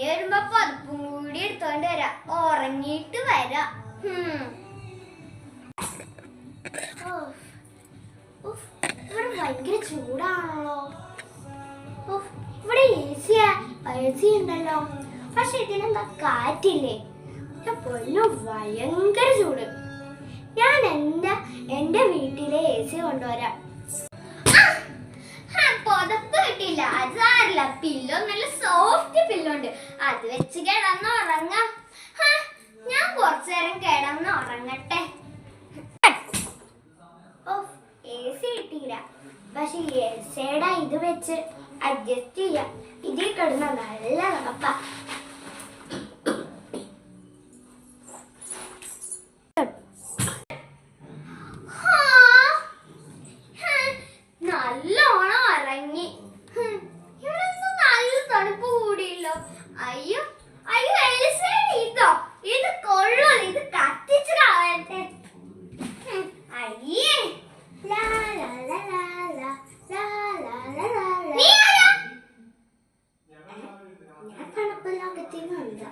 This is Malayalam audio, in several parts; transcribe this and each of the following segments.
ഇനി വരുമ്പോ പതുപ്പും കൂടി എടുത്തോണ്ട് വരാം, ഉറങ്ങിയിട്ട് വരാം. ഇവിടെ ഭയങ്കര ചൂടാണല്ലോ. ഇവിടെ എ സി ഉണ്ടല്ലോ, പക്ഷെ ഇതിനെന്താ കാറ്റില്ലേ? പൊന്നു ഭയങ്കര ചൂട്. ഞാൻ എന്റെ വീട്ടിലെ എ സി കൊണ്ടുവരാം. പുതപ്പ് കിട്ടിയില്ല, അത് സാരില്ല. പില്ലോ നല്ല സോഫ്റ്റ് പില്ലുണ്ട്, അത് വെച്ച് കിടന്ന് ഉറങ്ങാം. ഞാൻ കുറച്ചു നേരം കിടന്ന് ഉറങ്ങട്ടെ. എ സി കിട്ടിയില്ല, പക്ഷെ എ സിയുടെ ഇത് വെച്ച് അഡ്ജസ്റ്റ് ചെയ്യാം. ഇതിൽ കിടന്ന നല്ല തണുപ്പ. നല്ലോണം ഇറങ്ങി. ഇവിടെ നല്ല തണുപ്പ് കൂടിയല്ലോ. അയ്യോ അയ്യോ, ഇതോ ഇത് കൊള്ളൂ, ഇത് കത്തിച്ച് കളയട്ടെ. അയ്യേ, ഞാൻ തണുപ്പെല്ലാം കത്തിക്കുന്നുണ്ട്.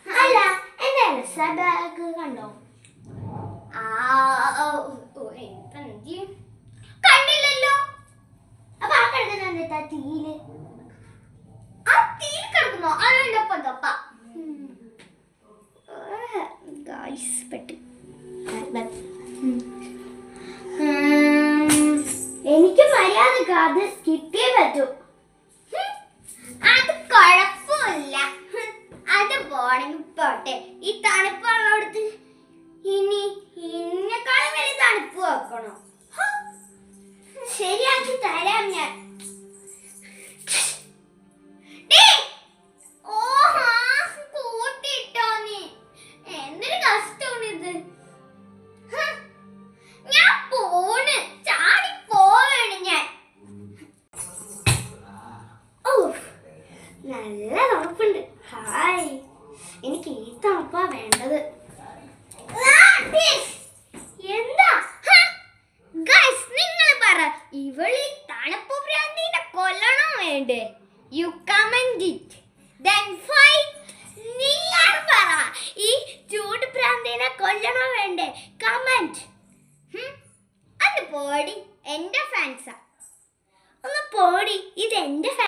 അല്ല, എന്റെ എൽസ ബാഗ് കണ്ടോ? കണ്ടില്ലല്ലോ. അപ്പൊ ആ കിടക്കുന്ന തീയില് കിടക്കുന്നോ? അതിന്റെ പൊതപ്പ പെട്ടി. എനിക്ക് മര്യാദക്ക് അത് കിട്ടിയേ പറ്റൂ. അത് കുഴപ്പമില്ല, അത് പോണെങ്കിൽ പോട്ടെ. ഈ തണുപ്പുള്ളടത്ത് ഇനി ഇന്നെക്കാളും വലിയ തണുപ്പ് വെക്കണോ? ശരിയാക്കി തരാം ഞാൻ. കൂട്ടിട്ടോ നീ, എന്തൊരു കഷ്ടമാണിത്. ഞാൻ പോണ്, ചാടി പോവാണ് ഞാൻ. നല്ല തണുപ്പുണ്ട്. ഹായ്, എനിക്ക് ഈ തണുപ്പാ വേണ്ടത്. എന്താ ഗൈസ്, നിങ്ങൾ പറ, ഇവളീ തണുപ്പ് ഭ്രാന്തിനെ കൊല്ലണോ വേണ്ടേ? You comment it, then fight. നിങ്ങൾ പറ, ഈ ചൂട് ഭ്രാന്തിനെ കൊല്ലണോ വേണ്ടേ? കമന്റ്. അത് പോടി, എന്റെ ഫാൻസാ. ഒന്ന് പോടി, ഇത് എന്റെ